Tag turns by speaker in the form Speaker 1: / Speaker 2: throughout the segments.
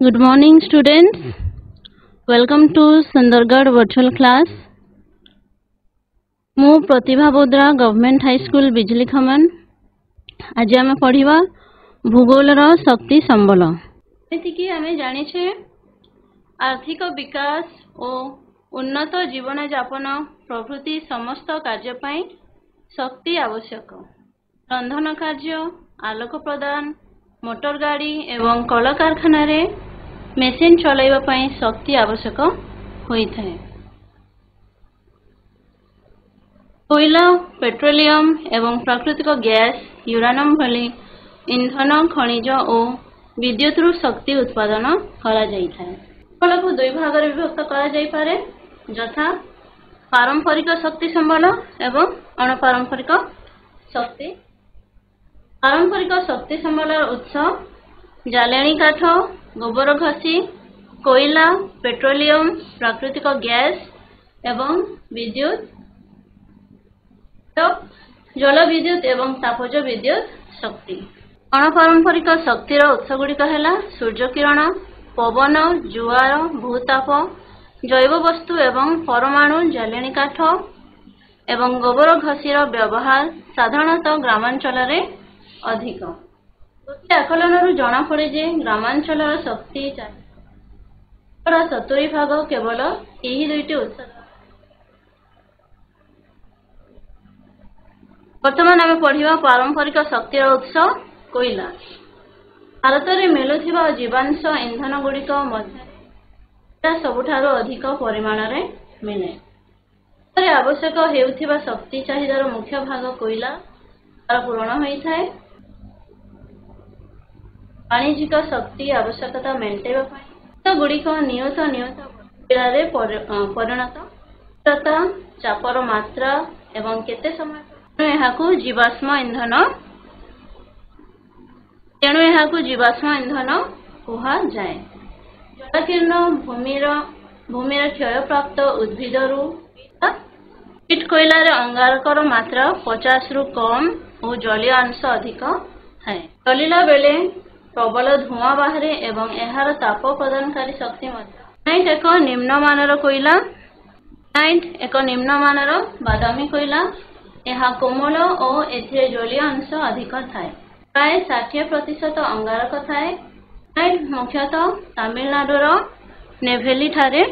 Speaker 1: Good morning, students. Welcome to Sundargarh virtual class. मु प्रतिभा Bodra government high school बिजली खमन। आज आम पढ़ा भूगोल शक्ति संबल। जी आम जाने आर्थिक विकास और उन्नत जीवन यापन प्रभृति समस्त कार्य शक्ति आवश्यक। रंधन कार्य, आलोक प्रदान, मोटर गाड़ी एवं कल कारखाना मेसीन चलाइबा शक्ति आवश्यक होता है। कोयला, पेट्रोलियम एवं प्राकृतिक गैस, यूरानियम भली इंधन, खनिज और विद्युत शक्ति उत्पादन करा जाइଥାଏ। फल को दुई भाग में विभक्त करा जाई पारे, यथा पारंपरिक शक्ति संबल एवं अणपारंपरिक शक्ति। पारंपरिक शक्ति संबल उत्स जालेनी काठ, गोबर घसी, कोयला, पेट्रोलियम, प्राकृतिक गैस एवं विद्युत, जल विद्युत एवं तापज विद्युत शक्ति। अणपारंपरिक शक्तिर उत्स गुड़िक है सूर्य किरण, पवन, जुआर, भूताप, जैव वस्तु एवं परमाणु जालेनी काठ एवं गोबर घसीर व्यवहार साधारणतः ग्रामांचल अधिक। आकलन जना पड़े जे ग्रामांचल शक्ति 70 भाग केवल यही दुईटी उत्स। वर्तमान आम पढ़ा पारंपरिक शक्तिर उत्स कोयला। भारत में मिलुथिबा जीवांश इंधन गुड़िक मध्य सबुठारु अधिक परिमाण में मिले। आवश्यक हेउथिबा शक्ति चाहिदार मुख्य भाग कोयला पूरण होता है। वाणिज्यिक शक्ति आवश्यकता मेन्टेवा गुड़िक नियत परिणत चापर मात्रा एवं केते समय यहाँ जीवाश्म इंधन कहा जाए। जलकीर्ण भूमिर क्षय प्राप्त उद्भिदरु पीट कोयलार अंगारकर मात्रा 50 रु कम और जलीय अंश अधिक है। जलिला बेले प्रबल धुआं बाहरे एवं एहार ताप प्रदानकारी शक्ति नाइट एक निम्नमानर कोयला। नाइट एक निम्नमानर बादामी कोयला। यह कोमल और एथिरे जलीय अंश अधिक थाए। प्राय 60% अंगारक थाए। नाइट मुख्यतः तमिलनाडुर नेभेली ठारे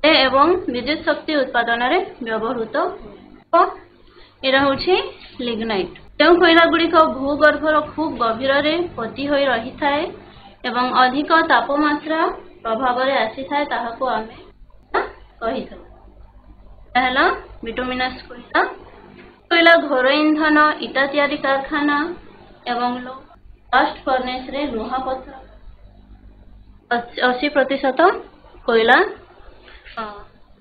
Speaker 1: एवं विद्युत शक्ति उत्पादन व्यवहृत। यह हूँ लिग्नाइट। जो कोयला गुड़िक भूगर्भर खूब गभीर पोती हो रही थाए एवं अधिक तापमात्रा प्रभाव में आसी थाए ताहाको आमे कही था। पहला बिटुमिनस कोयला। कोयला घोर इंधन, इटा तैयारी कारखाना एवं ब्लास्ट फर्नेस रे लुहा पत्थर 80% कोयला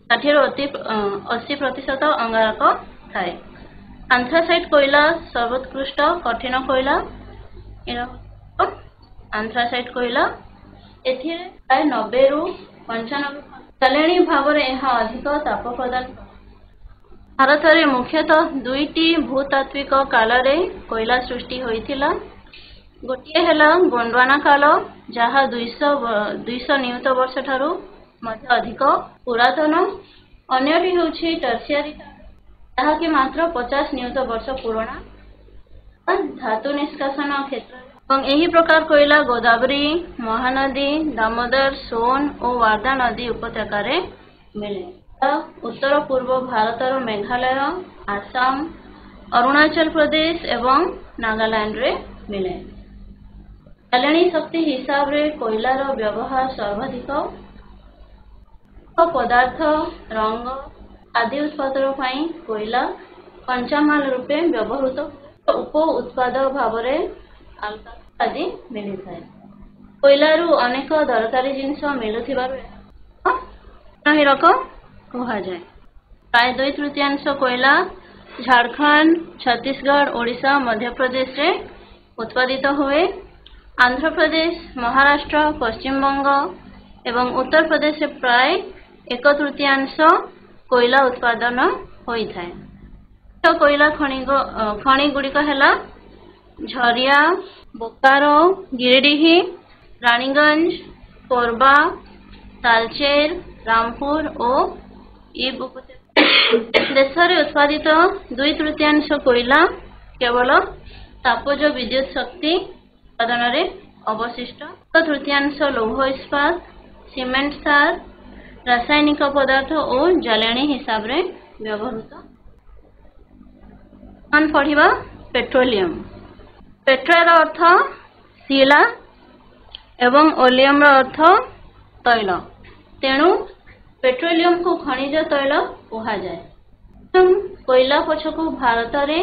Speaker 1: 60% अंगारक थाए। आंथ्रासाइट कोयला सर्वोत्कृष्ट कठिन कोयला। आंथ्रासाइट कोयला एथिरे प्राय 90 रु 95 जालेनी भाव में यह अधिक ताप प्रदान। भारत में मुख्यतः दुईटी भूतात्विक काल कोयला सृष्टि होइथिला। गोटे है गोंडवाना काल जहाँ 200 नियुत वर्ष ठारू मध्य अधिक पुरातन। अन्यटी होछि टर्शियरी जहाँ कि मात्र 50 नियुत वर्ष पुराना। धातु निष्कासन क्षेत्र यही प्रकार कोयला गोदावरी, महानदी, दामोदर, सोन और वार्धा नदी उपत्यका मिले। उत्तर पूर्व भारतर मेघालय, आसाम, अरुणाचल प्रदेश एवं नागालैंड रे मिले। जालेनी शक्ति हिसाब रे कोयलार व्यवहार सर्वाधिक। पदार्थ, रंग आदि उत्पादन कोयला कंचामाल रूपे व्यवहृत उप उत्पाद भाव आदि मिली थाए। कोयलारू अनेक दरकारी जिनस मिलुथिबारु हिरक कहा जाए। प्राय 2/3 कोयला झारखंड, छत्तीसगढ़, ओडिशा, मध्य प्रदेश रे उत्पादित हुए। आंध्र प्रदेश, महाराष्ट्र, पश्चिम बंग एवं उत्तर प्रदेश से प्राय 1/3 कोयला उत्पादन होता है। तो कोयला खनि गुड़िक है झरिया, बोकारो, गिरिडीह, रानीगंज, कोरबा, तालचेर, रामपुर और इब देश में उत्पादित 2/3 कोयला केवल तापज विद्युत शक्ति उत्पादन में अवशिष्ट, 1/3 लौह इस्पात, सीमेंट सार, रासायनिक पदार्थ और जलानी हिसाब रे व्यवहृत। पढ़िबा पेट्रोलियम। पेट्रोल अर्थ शिला एवं ओलियम अर्थ तैल, तेणु पेट्रोलियम को खनिज तैल कहा जाए। कोयला पछकु भारत रे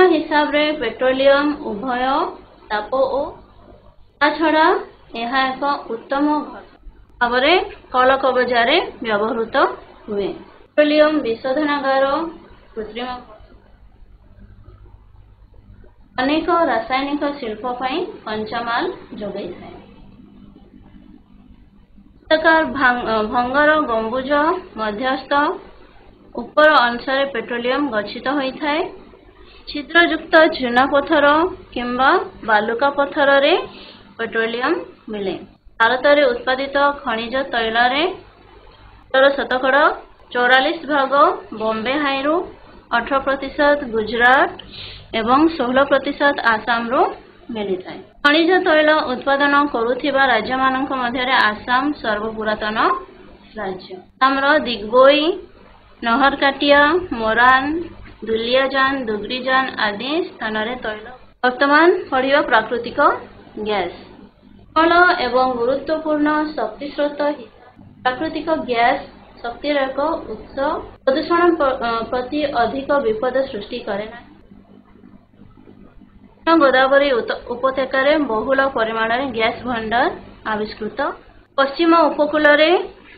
Speaker 1: हिसाब रे पेट्रोलियम उभय ताप और छड़ा यह एक उत्तम भाव कल कबजारे व्यवहृत हुए। पेट्रोलियम विशोधनागार कृत्रिम अनेक रासायनिक शिल्प कंचामाल जोगाई थाए। भंगर गंबुज मध्यस्थ ऊपर अंशरे पेट्रोलियम गच्छित होता है। छिद्रयुक्त चूनापथर किंबा बालुका पत्थर रे पेट्रोलियम मिले। भारत में उत्पादित खनिज तैल शतकड़ा 44% बॉम्बे हाईरु, 18% गुजरात एवं 16% आसाम रो मिली थाए। खनिज तैल उत्पादन करुथिबा राज्य मानक मध्यरे आसाम सर्वपुरातन राज्य। आसामर दिग्बोई, नहरकाटिया, मोरान, दुलियाजान, दुगरीजान आदि स्थान रे तैल। वर्तमान पढ़िबा प्राकृतिक गैस। फल एवं गुरुत्वपूर्ण शक्ति स्रोत प्राकृतिक गैस शक्तिर एक उत्स। प्रदूषण प्रति अधिक विपद सृष्टि करे ना। गोदावरी उपत्यकार बहुल परिमाण गैस भंडार आविष्कृत। पश्चिम उपकूल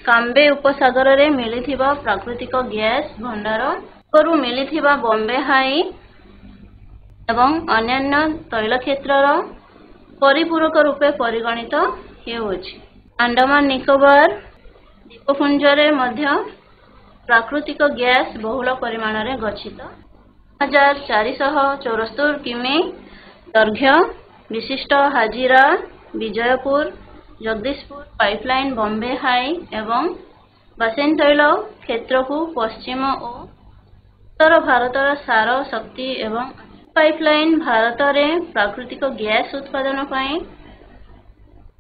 Speaker 1: काम्बे उपसागर रे मिलिथिबा प्राकृतिक गैस भंडार करू मिलिथिबा बॉम्बे हाई एवं अन्यान्य तैल क्षेत्रर परिपूरक रूपे परिगणित हेउछि। अंडमान निकोबार द्वीपपुंज रे मध्य प्राकृतिक गैस बहुल परिमाण रे गच्छित। 1474 किमी दैर्घ्य विशिष्ट हाजिरा विजयपुर जगदीशपुर पाइपलाइन बॉम्बे हाई एवं बासेन तैल क्षेत्र को पश्चिम और उत्तर भारतर सार शक्ति एवं पाइपलाइन भारत रे प्राकृतिक गैस उत्पादन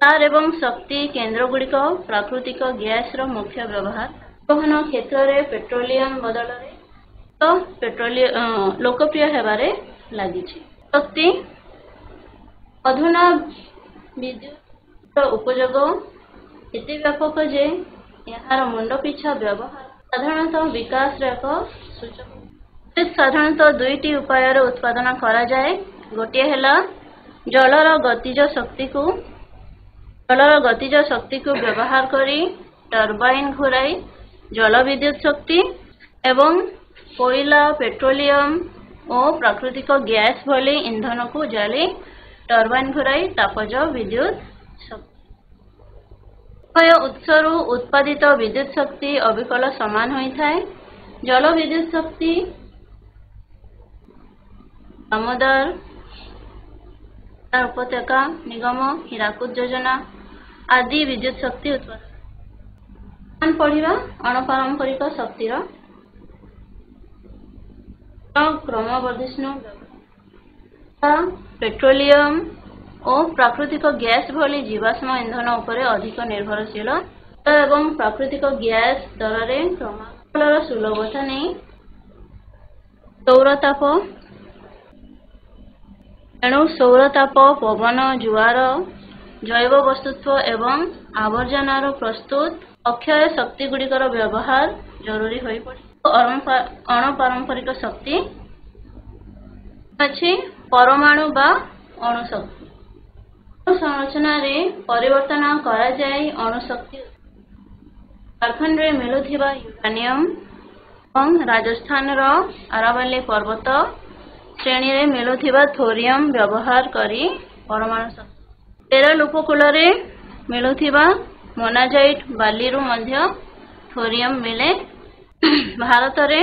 Speaker 1: सार एवं शक्ति केन्द्र गुड़िक प्राकृतिक गैस रो मुख्य व्यवहार। परिवहन क्षेत्र रे पेट्रोलियम बदल तो पेट्रोलियम लोकप्रिय हेबारे लागिछि। शक्ति अधुना विद्युत उपयोग एते व्यापक जे यार मुंड पिछा व्यवहार साधारणतः विकास एक सूचक। साधारणतः दुईटी उपाय उत्पादन करा जाए। गोटे हेला जलर गतिज शक्ति को व्यवहार करी टर्बाइन घुराई जल विद्युत शक्ति एवं कोयला पेट्रोलियम और प्राकृतिक गैस भली ईंधन को जाली टर्बाइन घुराई तापज विद्युत शक्ति। उभय उत्सरु उत्पादित विद्युत शक्ति अविकल समान होता है। जल विद्युत शक्ति दामोदर उपत्यका निगम हीराकुद योजना आदि विद्युत शक्ति उत्पादन। पढ़िबा अणपारंपरिक शक्तिर क्रमवर्धिष्णु पेट्रोलियम और प्राकृतिक गैस भली जीवाश्म ईंधन उपरे अधिक निर्भरशील एवं प्राकृतिक गैस दर रे क्रमर सुलभता नहीं सौरताप एणु सौरताप पवन जुआर जैव वस्तुत्व एवं आवर्जनार प्रस्तुत अक्षय शक्ति गुड़िकर व्यवहार जरूरी होई पड़े। अणपारंपरिक शक्ति अच्छी परमाणु बा अणुशक्ति संरचना रे परिवर्तन करा जाए। अणुशक्ति झारखंड रे मिलुथिबा यूरानियम और राजस्थान रो अरावली पर्वत श्रेणी रे मिलुथिबा थोरियम व्यवहार करी परमाणु शक्ति। केरल उपकूल रे मिलुथिबा मोनाजाइट बाली रु मध्य थोरियम मिले। भारत रे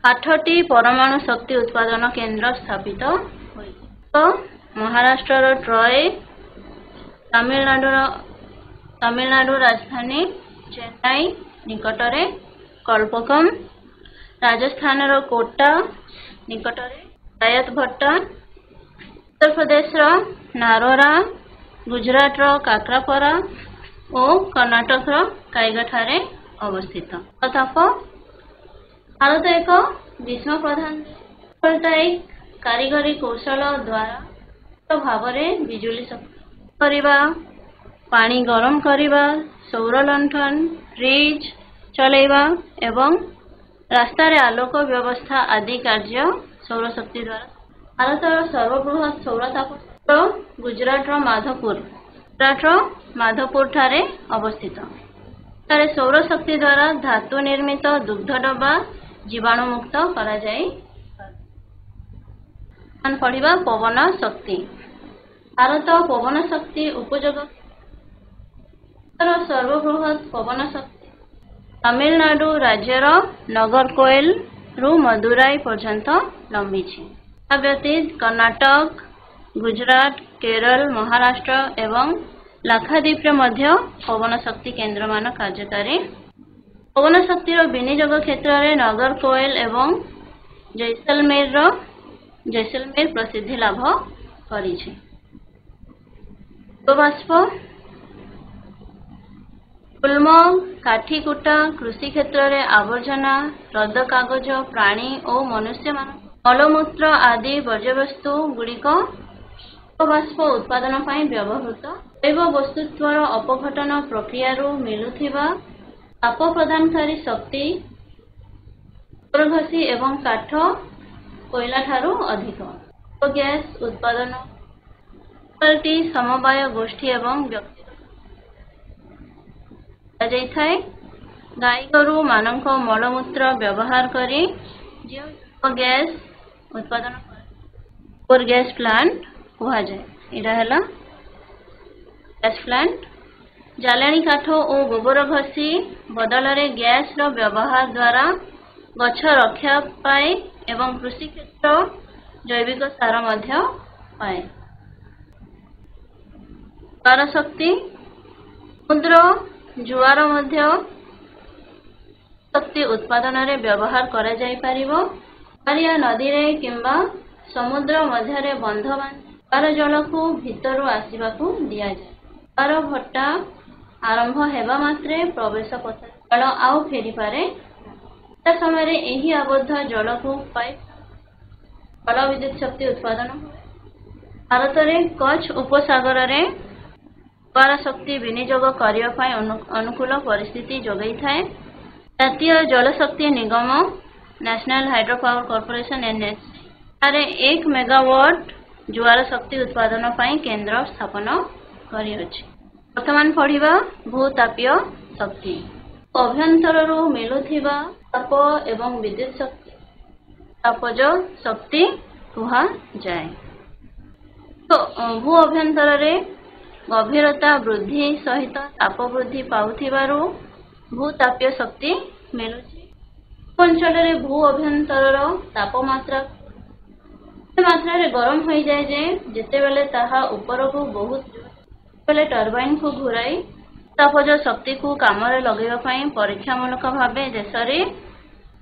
Speaker 1: 8टी परमाणु शक्ति उत्पादन केंद्र स्थापित होइछि। तो महाराष्ट्र ट्रय तमिलनाडु राजधानी चेन्नई निकटरे कल्पकम, राजस्थान कोटा निकटरे रायतभट्टा, उत्तर प्रदेश नारोरा, गुजरात काकरापरा और कर्नाटक काइगाठारे अवस्थित। ताप भारत एक ग्रीष्म प्रधान फोटोवोल्टाइक कारीगरी कौशल द्वारा भाव में बिजुली शक्ति करवा, पानी गरम करवा, सौर लंठन, फ्रिज चलेवा एवं रास्ता रे आलोक व्यवस्था आदि कार्य सौर शक्ति द्वारा। भारत सर्वबृहत सौर ताप गुजरात माधवपुर ठारे अवस्थित। तारे सौर शक्ति द्वारा धातु निर्मित दुग्ध डब्बा जीवाणु मुक्त करा जाय। पढ़िबा पवन शक्ति। भारत पवन शक्ति उपयोग सर्वबृहत पवन शक्ति तमिलनाडु राज्यर नगरकोइल रु मदुराई पर्यंत लंबी। व्यतीत कर्नाटक, गुजरात, केरल, महाराष्ट्र एवं लाक्षाद्वीप मध्य पवन शक्ति केन्द्र मान कार्यकारी। पवन शक्तिर विनियोग क्षेत्र में नगरकोइल एवं जैसलमेर प्रसिद्धि लाभ करी। बाष्प गुल्म, काठीकुटा कृषि क्षेत्र में आवर्जना, रद कागज, प्राणी और मनुष्य मलमूत्र आदि वर्ज्यवस्तु गुड़िक बाष्प उत्पादन व्यवहृत। जैव वस्तुत्वर अपघटन प्रक्रिया मिलुथिबा ताप प्रदानकारी शक्ति घसी एवं काठ कोयला ठारू अधिक। गैस उत्पादन समवाय गोष्ठी एवं व्यक्ति गाई गोरु मानक मलमूत्र व्यवहार करी गैस उत्पादन गैस प्लांट कहा जाए। इरा गैस प्लांट जालेनी काठ और गोबर घसी बदल में गैस व्यवहार द्वारा गछ रक्षा पाए एवं कृषि क्षेत्र जैविक सार पाए। ज्वार शक्ति समुद्र जुआर शक्ति उत्पादन में व्यवहार करा जाय परिबो। नदी रे किंबा समुद्र मध्य बंध बार जल को भीतर आसवा दिया जाए। ज्वार भट्टा आरंभ हेबा मात्रे प्रवेश पथ जल आउ फेरी पारे। समय यही आबद्ध जल को पाइप जल विद्युत शक्ति उत्पादन। भारत में कच्छ उपसागर रे ज्वार शक्ति विनियोग करने अनुकूल परिस्थिति जोगाई थाए। जातीय जल शक्ति निगम national hydro power corporation NHC 1 megawatt ज्वार शक्ति उत्पादन केंद्र स्थापन करिअछि। वर्तमान पढ़िबा भूतापीय शक्ति। अभ्यंतर मिलुथिबा ताप एवं विद्युत शक्ति तापज शक्ति कहा जाए। तो भू अभ्यंतर गभीरता वृद्धि सहित ताप वृद्धि पाउथिबारु भूतापीय शक्ति मिलुछि। अंचल भू अभ्यंतर तापमात्रा मात्रा गरम हो जाए जेते बेले ताहा ऊपर को बहुत बेले टर्बाइन को घुराई तापज शक्ति को काम लगे परीक्षामूलक भाव देश में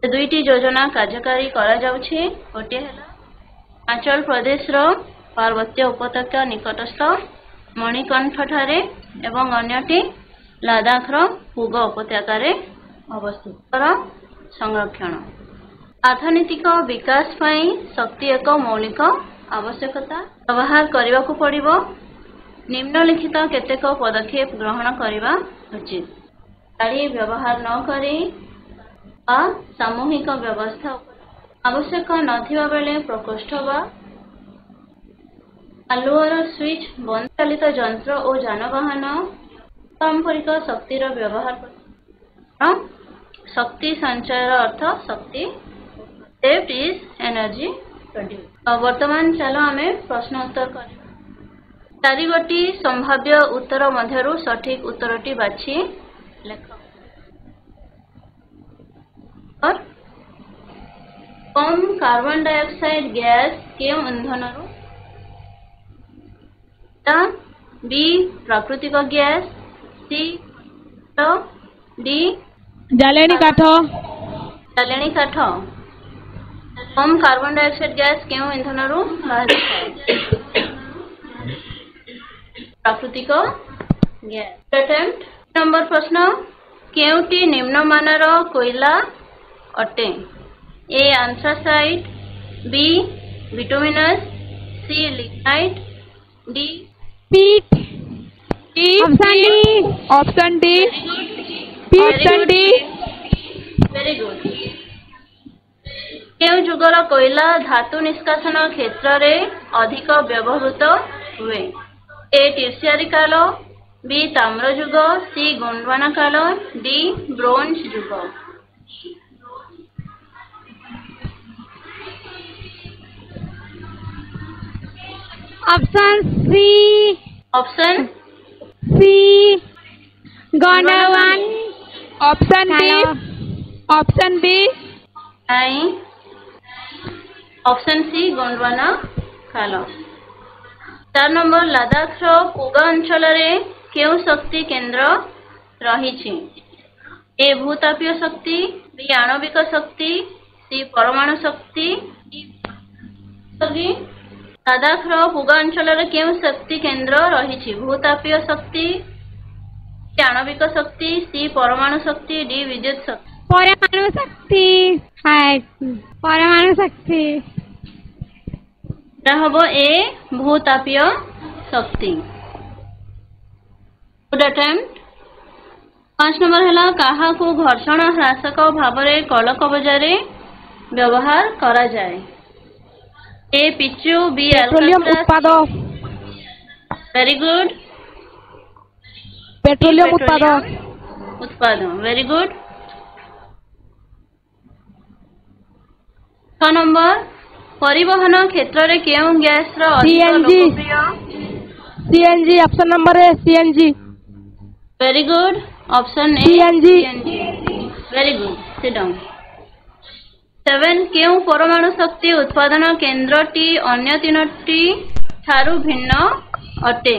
Speaker 1: दुईटी योजना कार्यकारी करा जाउछि। गोटे हिमाचल प्रदेश पार्वत्य उपत्यका निकटस्थ मणिकंठ ठारे एवं अन्यटी लद्दाख पूग उपत्यका अवस्थित। संरक्षण अर्थनैतिक विकास पाई शक्ति एक मौलिक आवश्यकता। व्यवहार करने को पड़िबो। निम्नलिखित केतेक पदक्षेप ग्रहण करने उचित। गाड़ी व्यवहार न करी सामूहिक व्यवस्था आवश्यक नथिबा बेले प्रकोष्ठ वा आलुअर स्विच बंद चालित यंत्र और जानवाहन पारंपरिक शक्तिर व्यवहार शक्ति संचय अर्थ शक्ति सेव्ड इज एनर्जी प्रोड्यूस। वर्तमान चलो आमे प्रश्न उत्तर करिबा। चारिगोटी संभाव्य उत्तर मध्यरु सठिक उत्तरटी बाछि लेख। और कम कार्बन डाइऑक्साइड गैस केउ इंधन बी प्राकृतिक गैस, सी डी
Speaker 2: ଜାଳେଣୀ କାଠ
Speaker 1: ଜାଳେଣୀ କାଠ। कम कार्बन डाइऑक्साइड गैस क्यों इंधन रु बाहरी प्राकृतिक गैस। अटेम्प्ट नंबर प्रश्न केउटी निम्न मानर कोयला अटे? ए आंथ्रासाइट, बी बिटुमिनस, सी लिग्नाइट, डी
Speaker 2: पीट option D option D.
Speaker 1: Very good. केउ जुगर कोयला धातु निष्कासन क्षेत्र रे अधिक व्यवहृत हुए? ए टर्शियरी काल, बी ताम्र जुग, सी गोंडवाना काल, डी ब्रोंज जुग।
Speaker 2: Option C
Speaker 1: option
Speaker 2: C Gondwana. Option B option B
Speaker 1: नहीं, ऑप्शन सी गोंडवाना काल। 4 नंबर लद्दाख पूर्व अंचल केउ शक्ति केंद्र रही? ए भूतापीय शक्ति, बी आणविक शक्ति, सी परमाणु शक्ति, लद्दाख पूर्व अंचल केउ शक्ति केंद्र रही? भूतापीय शक्ति, आणविक शक्ति, सी परमाणु शक्ति, डी विद्युत शक्ति।
Speaker 2: परमाणु शक्ति है परमाणु शक्ति
Speaker 1: हम ए भूतापीय शक्ति। Good attempt. 5 नंबर है कहा को घर्षण ह्रासक भाव कलक बजारे व्यवहार करा जाए? ए पिचु, बी
Speaker 2: पेट्रोलियम उत्पाद।
Speaker 1: Very good.
Speaker 2: पेट्रोलियम उत्पाद
Speaker 1: उत्पादन। Very good. 6 नंबर परिवहन क्षेत्र रे केउ गैस रो अधिक लोकप्रिय?
Speaker 2: सीएनजी ऑप्शन नंबर है CNG.
Speaker 1: Very good. Option A
Speaker 2: CNG.
Speaker 1: Very good. Sit down. 7 केउ परमाणु शक्ति उत्पादन केंद्र टी अन्य 3टी ठारू भिन्न अटे?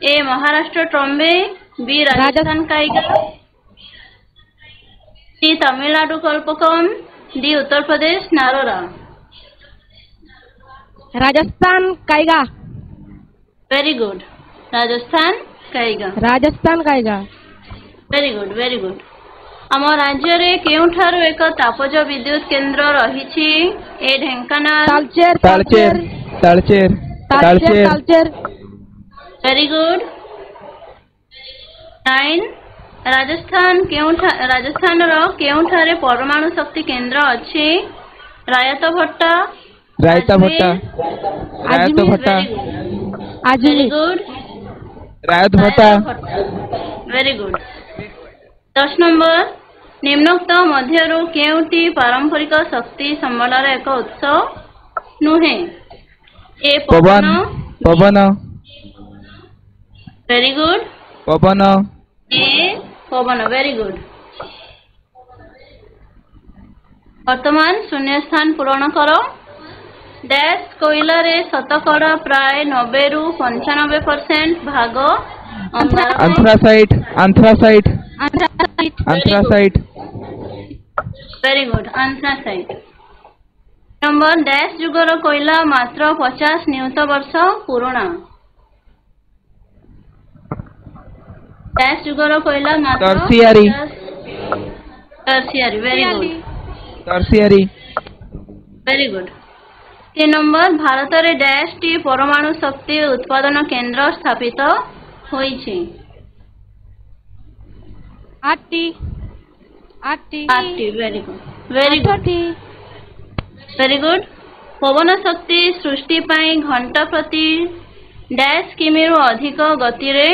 Speaker 1: A Maharashtra Trombay, B Rajasthan Kaiga, C Tamil Nadu Kalpakkam, D Uttar Pradesh Narora.
Speaker 2: Rajasthan Kaiga.
Speaker 1: Very good. Rajasthan Kaiga.
Speaker 2: Rajasthan Kaiga.
Speaker 1: Very good very good. आम राज्य रे केउठारु एक तापज विद्युत केंद्र रही? A Dhenkanal,
Speaker 2: Talcher
Speaker 3: Talcher Talcher Talcher
Speaker 2: Talcher.
Speaker 1: Very good. 9 Rajasthan रो केउठारे परमाणु शक्ति केंद्र अछि? Rawatbhata,
Speaker 3: Rawatbhata Rawatbhata
Speaker 1: very good.
Speaker 3: Rawatbhata.
Speaker 1: Very good. 10 number निम्नोक्त मध्यरु केउटी पारंपरिक शक्ति संबलर एक उत्स नुहे? ए
Speaker 3: पवन पवन।
Speaker 1: Very good.
Speaker 3: पवन।
Speaker 1: ए पवन। Very good. वर्तमान शून्य स्थान पूरण करो। डैश कोयला रे शतकड़ा प्राय 90 रु 95% भाग
Speaker 3: anthracite anthracite anthracite.
Speaker 1: Very good. Anthracite. Number dash जुगर कोयला मात्र 50 नियुत वर्ष पुराणा? डैश जुगर कोयला मात्र
Speaker 3: tertiary.
Speaker 1: Tertiary. Very good.
Speaker 3: Tertiary.
Speaker 1: Very good. 3 number Bharat रे डैश टी परमाणु शक्ति उत्पादन केंद्र स्थापित होईछि?
Speaker 2: आटी आटी
Speaker 1: आटी। Very good very good very good. पवन शक्ति सृष्टि पाई घंटा प्रति डैश किमी रु अधिक गति रे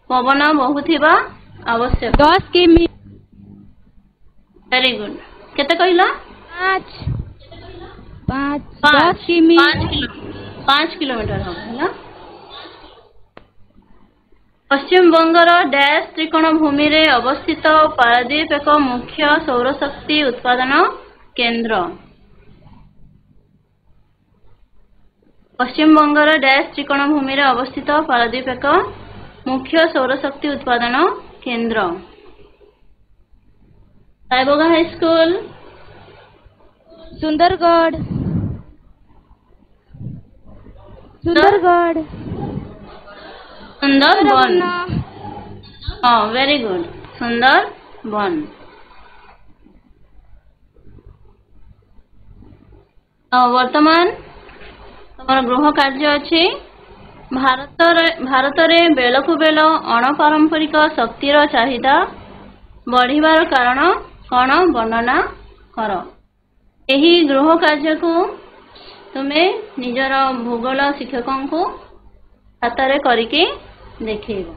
Speaker 1: पवन बहुथिबा आवश्यक?
Speaker 2: 10 किमी।
Speaker 1: Very good. केते कहिला?
Speaker 2: 5 10 किमी।
Speaker 1: 5 किलोमीटर हम ना। पश्चिम बंगर डैश त्रिकोण भूमि रे अवस्थित पारादीप एक मुख्य सौर शक्ति उत्पादन केंद्र? ପଶ୍ଚିମବଙ୍ଗର ଡ୍ୟାସ୍ ତ୍ରିକୋଣଭୂମିରେ ଅବସ୍ଥିତ ପାରାଦୀପ ଏକ ମୁଖ୍ୟ ସୌରଶକ୍ତି ଉତ୍ପାଦନ କେନ୍ଦ୍ର। ରାୟବଗା ହାଇସ୍କୁଲ,
Speaker 2: ସୁନ୍ଦରଗଡ଼। ସୁନ୍ଦରଗଡ଼।
Speaker 1: ସୁନ୍ଦରବନ। ହଁ, ଭେରି ଗୁଡ୍, ସୁନ୍ଦରବନ। ବର୍ତ୍ତମାନ ତମର ଗୃହ କାର୍ଯ୍ୟ ଅଛି। ଭାରତରେ ବେଳକୁ ବେଳ ଅଣପାରମ୍ପରିକ ଶକ୍ତିର ଚାହିଦା ବଢିବାର କାରଣ କଣ ବର୍ଣ୍ଣନା କର। ଏହି ଗୃହ କାର୍ଯ୍ୟକୁ ତୁମେ ନିଜର ଭୂଗୋଳ ଶିକ୍ଷକଙ୍କୁ ଖାତାରେ କରିକି ଦେଖେଇବ।